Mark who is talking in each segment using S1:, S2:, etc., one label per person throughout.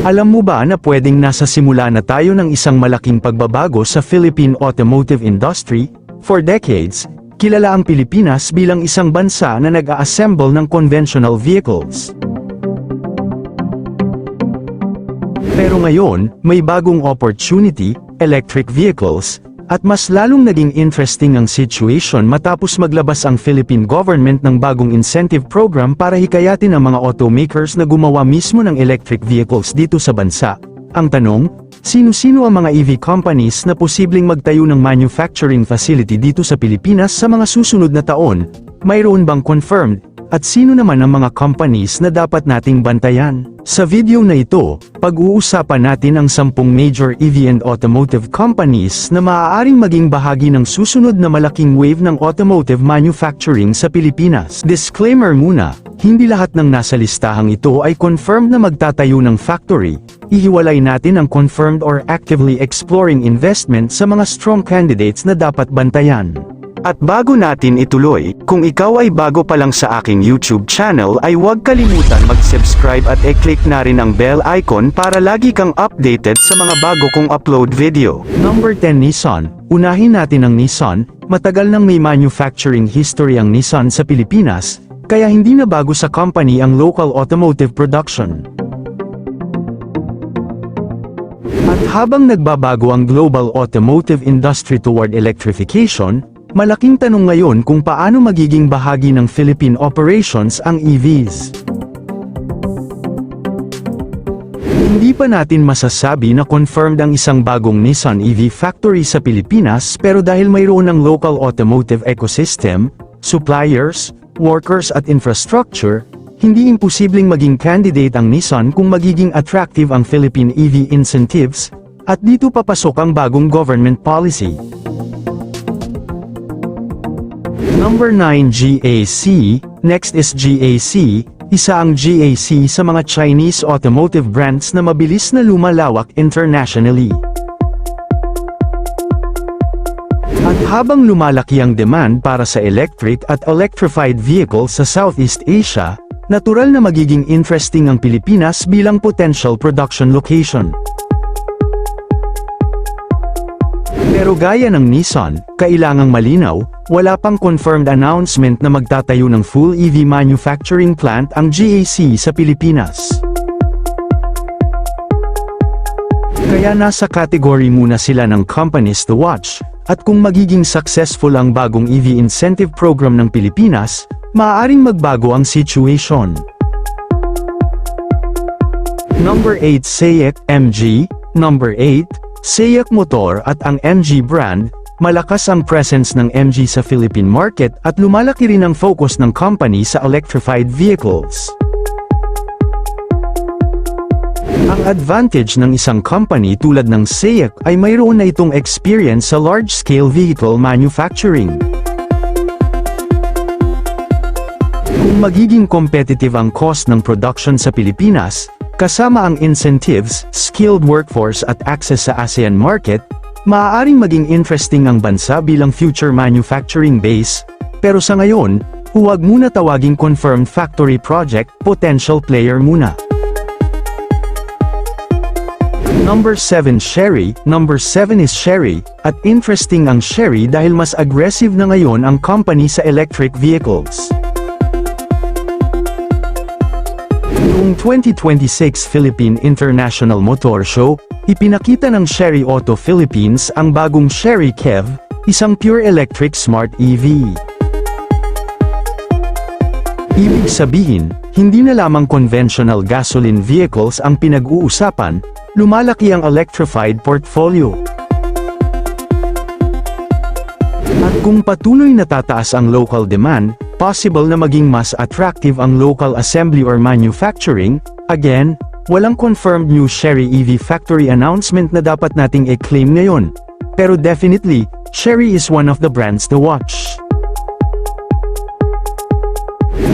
S1: Alam mo ba na pwedeng nasa simula na tayo ng isang malaking pagbabago sa Philippine automotive industry? For decades, kilala ang Pilipinas bilang isang bansa na nag-a-assemble ng conventional vehicles. Pero ngayon, may bagong opportunity, electric vehicles, at mas lalong naging interesting ang situation matapos maglabas ang Philippine government ng bagong incentive program para hikayatin ang mga automakers na gumawa mismo ng electric vehicles dito sa bansa. Ang tanong, sino-sino ang mga EV companies na posibleng magtayo ng manufacturing facility dito sa Pilipinas sa mga susunod na taon? Mayroon bang confirmed? At sino naman ang mga companies na dapat nating bantayan? Sa video na ito, pag-uusapan natin ang 10 major EV and automotive companies na maaaring maging bahagi ng susunod na malaking wave ng automotive manufacturing sa Pilipinas. Disclaimer muna, hindi lahat ng nasa listahang ito ay confirmed na magtatayo ng factory. Ihiwalay natin ang confirmed or actively exploring investment sa mga strong candidates na dapat bantayan. At bago natin ituloy, kung ikaw ay bago pa lang sa aking YouTube channel ay huwag kalimutan mag-subscribe at i-click na rin ang bell icon para lagi kang updated sa mga bago kong upload video. Number 10 Nissan. Unahin natin ang Nissan. Matagal nang may manufacturing history ang Nissan sa Pilipinas, kaya hindi na bago sa company ang local automotive production. At habang nagbabago ang global automotive industry toward electrification, malaking tanong ngayon kung paano magiging bahagi ng Philippine operations ang EVs. Hindi pa natin masasabi na confirmed ang isang bagong Nissan EV factory sa Pilipinas pero dahil mayroon ng local automotive ecosystem, suppliers, workers at infrastructure, hindi imposibleng maging candidate ang Nissan kung magiging attractive ang Philippine EV incentives, at dito papasok ang bagong government policy. Number 9 GAC. Next is GAC. Isa ang GAC sa mga Chinese automotive brands na mabilis na lumalawak internationally. At habang lumalaki ang demand para sa electric at electrified vehicles sa Southeast Asia, natural na magiging interesting ang Pilipinas bilang potential production location. Pero gaya ng Nissan, kailangang malinaw, wala pang confirmed announcement na magtatayo ng full EV manufacturing plant ang GAC sa Pilipinas. Kaya nasa category muna sila ng companies to watch, at kung magiging successful ang bagong EV incentive program ng Pilipinas, maaaring magbago ang situation. Number 8 SAIC MG. Number 8, SAIC Motor at ang MG brand. Malakas ang presence ng MG sa Philippine market at lumalaki rin ang focus ng company sa electrified vehicles. Ang advantage ng isang company tulad ng SAIC ay mayroon na itong experience sa large-scale vehicle manufacturing. Kung magiging competitive ang cost ng production sa Pilipinas, kasama ang incentives, skilled workforce at access sa ASEAN market, maaaring maging interesting ang bansa bilang future manufacturing base, pero sa ngayon, huwag muna tawaging confirmed factory project, potential player muna. Number 7 Chery. Number 7 is Chery, at interesting ang Chery dahil mas aggressive na ngayon ang company sa electric vehicles. Noong 2026 Philippine International Motor Show, ipinakita ng Chery Auto Philippines ang bagong Chery Kev, isang pure electric smart EV. Ibig sabihin, hindi na lamang conventional gasoline vehicles ang pinag-uusapan, lumalaki ang electrified portfolio. At kung patuloy na tataas ang local demand, possible na maging mas attractive ang local assembly or manufacturing. Again, walang confirmed new Chery EV factory announcement na dapat nating i-claim ngayon. Pero definitely, Chery is one of the brands to watch.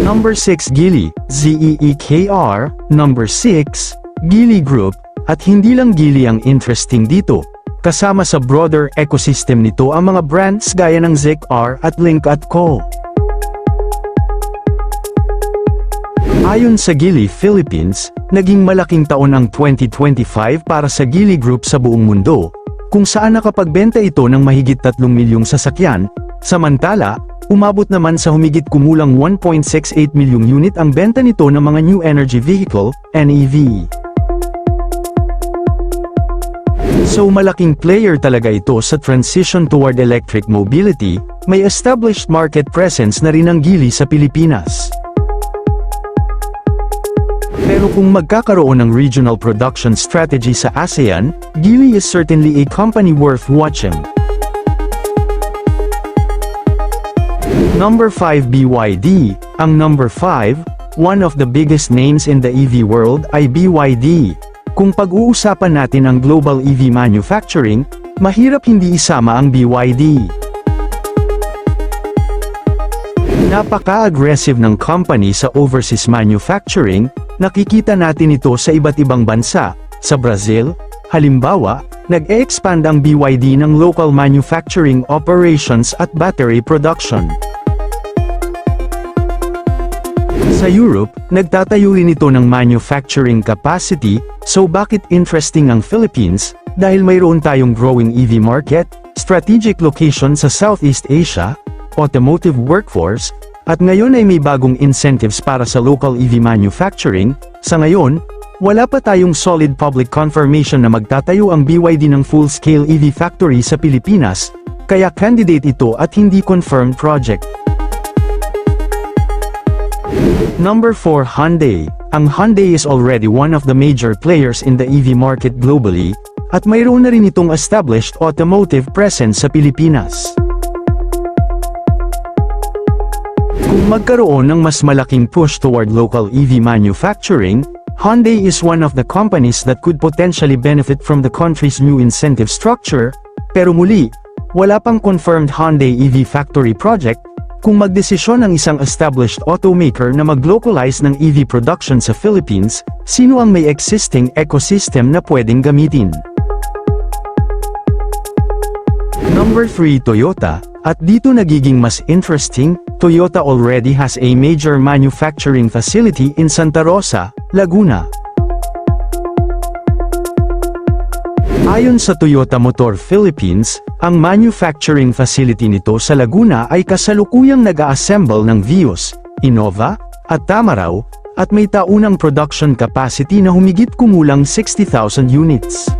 S1: Number 6 Geely, ZEEKR. Number 6, Geely Group, at hindi lang Geely ang interesting dito. Kasama sa broader ecosystem nito ang mga brands gaya ng ZEEKR at Lynk & Co. Ayon sa Geely Philippines, naging malaking taon ang 2025 para sa Geely Group sa buong mundo, kung saan nakapagbenta ito ng mahigit 3 milyong sasakyan, samantala, umabot naman sa humigit kumulang 1.68 milyong unit ang benta nito ng mga New Energy Vehicle, NEV. So malaking player talaga ito sa transition toward electric mobility, may established market presence na rin ang Geely sa Pilipinas. Pero kung magkakaroon ng regional production strategy sa ASEAN, Geely is certainly a company worth watching. Number 5 BYD. Ang number 5, one of the biggest names in the EV world ay BYD. Kung pag-uusapan natin ang global EV manufacturing, mahirap hindi isama ang BYD. Napaka-aggressive ng company sa overseas manufacturing, nakikita natin ito sa iba't ibang bansa. Sa Brazil, halimbawa, nag-e-expand ang BYD ng local manufacturing operations at battery production. Sa Europe, nagtatayo rin ito ng manufacturing capacity, so bakit interesting ang Philippines? Dahil mayroon tayong growing EV market, strategic location sa Southeast Asia, automotive workforce, at ngayon ay may bagong incentives para sa local EV manufacturing. Sa ngayon, wala pa tayong solid public confirmation na magtatayo ang BYD ng full-scale EV factory sa Pilipinas, kaya candidate ito at hindi confirmed project. Number 4 Hyundai. Ang Hyundai is already one of the major players in the EV market globally, at mayroon na rin itong established automotive presence sa Pilipinas. Kung magkaroon ng mas malaking push toward local EV manufacturing, Hyundai is one of the companies that could potentially benefit from the country's new incentive structure, pero muli, wala pang confirmed Hyundai EV factory project. Kung magdesisyon ang isang established automaker na mag-localize ng EV production sa Philippines, sino ang may existing ecosystem na pwedeng gamitin? Number 3 Toyota. At dito nagiging mas interesting, Toyota already has a major manufacturing facility in Santa Rosa, Laguna. Ayon sa Toyota Motor Philippines, ang manufacturing facility nito sa Laguna ay kasalukuyang nag-a-assemble ng Vios, Innova, at Tamaraw, at may taunang production capacity na humigit kumulang 60,000 units.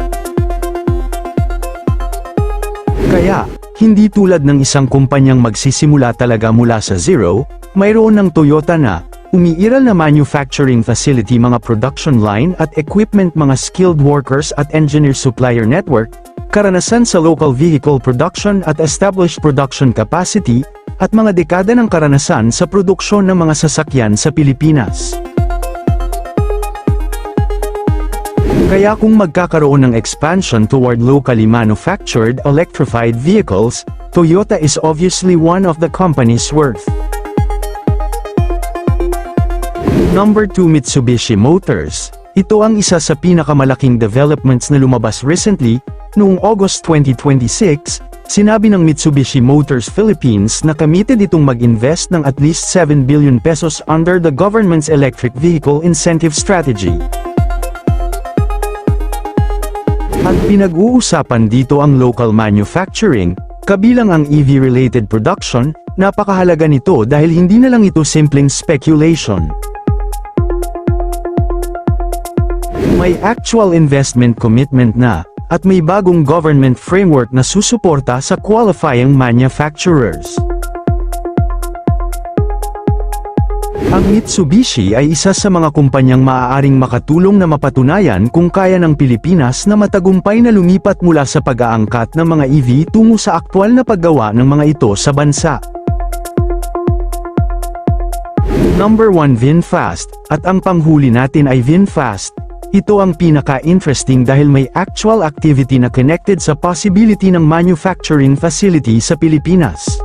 S1: Kaya, hindi tulad ng isang kumpanyang magsisimula talaga mula sa zero, mayroon ng Toyota na umiiral na manufacturing facility, mga production line at equipment, mga skilled workers at engineer supplier network, karanasan sa local vehicle production at established production capacity, at mga dekada ng karanasan sa produksyon ng mga sasakyan sa Pilipinas. Kaya kung magkakaroon ng expansion toward locally manufactured electrified vehicles, Toyota is obviously one of the companies worth. Number 2 Mitsubishi Motors. Ito ang isa sa pinakamalaking developments na lumabas recently. Noong August 2026, sinabi ng Mitsubishi Motors Philippines na committed itong mag-invest ng at least 7 billion pesos under the government's electric vehicle incentive strategy. At pinag-uusapan dito ang local manufacturing, kabilang ang EV-related production. Napakahalaga nito dahil hindi na lang ito simpleng speculation. May actual investment commitment na, at may bagong government framework na susuporta sa qualifying manufacturers. Ang Mitsubishi ay isa sa mga kumpanyang maaaring makatulong na mapatunayan kung kaya ng Pilipinas na matagumpay na lumipat mula sa pag-aangkat ng mga EV tungo sa aktwal na paggawa ng mga ito sa bansa. Number 1 VinFast. At ang panghuli natin ay VinFast. Ito ang pinaka-interesting dahil may actual activity na connected sa possibility ng manufacturing facility sa Pilipinas.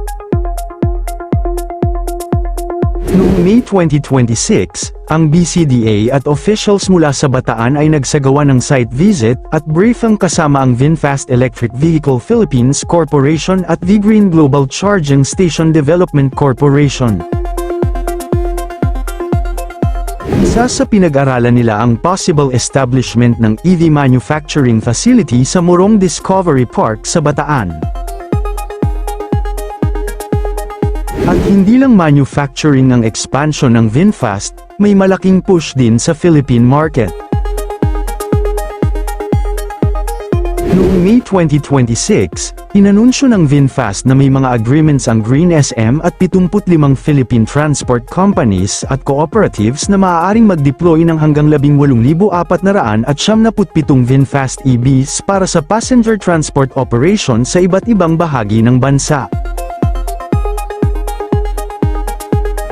S1: Noong May 2026, ang BCDA at officials mula sa Bataan ay nagsagawa ng site visit at briefing kasama ang VinFast Electric Vehicle Philippines Corporation at V-Green Global Charging Station Development Corporation. Isa sa pinag-aralan nila ang possible establishment ng EV manufacturing facility sa Morong Discovery Park sa Bataan. At hindi lang manufacturing ang expansion ng VinFast, may malaking push din sa Philippine market. Noong May 2026, inanunsyo ng VinFast na may mga agreements ang Green SM at 75 Philippine transport companies at cooperatives na maaaring mag-deploy ng hanggang 18,477 VinFast EVs para sa passenger transport operation sa iba't ibang bahagi ng bansa.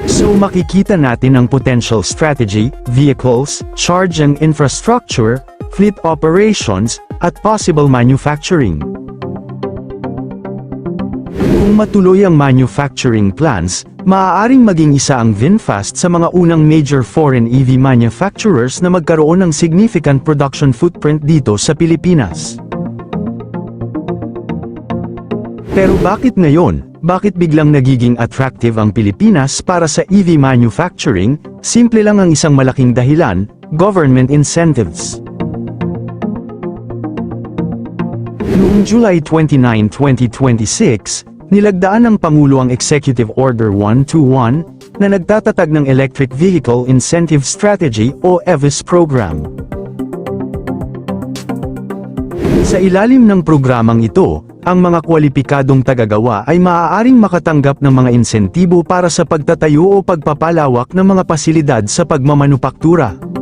S1: So makikita natin ang potential strategy, vehicles, charging infrastructure, fleet operations, at possible manufacturing. Kung matuloy ang manufacturing plans, maaaring maging isa ang VinFast sa mga unang major foreign EV manufacturers na magkaroon ng significant production footprint dito sa Pilipinas. Pero bakit ngayon? Bakit biglang nagiging attractive ang Pilipinas para sa EV manufacturing? Simple lang ang isang malaking dahilan, government incentives. Noong July 29, 2026, nilagdaan ng Pangulo ang Executive Order 121 na nagtatatag ng Electric Vehicle Incentive Strategy o EVIS program. Sa ilalim ng programang ito, ang mga kwalipikadong tagagawa ay maaaring makatanggap ng mga insentibo para sa pagtatayo o pagpapalawak ng mga pasilidad sa pagmamanupaktura.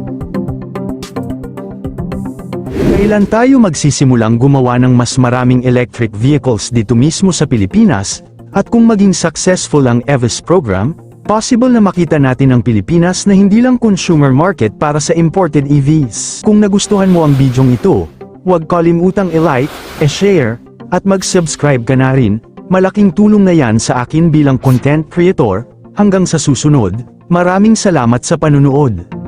S1: Kailan tayo magsisimulang gumawa ng mas maraming electric vehicles dito mismo sa Pilipinas, at kung maging successful ang EVIS program, possible na makita natin ang Pilipinas na hindi lang consumer market para sa imported EVs. Kung nagustuhan mo ang bidyong ito, huwag kalimutang i-like, i-share, at mag-subscribe ka na rin. Malaking tulong na yan sa akin bilang content creator. Hanggang sa susunod, maraming salamat sa panunood.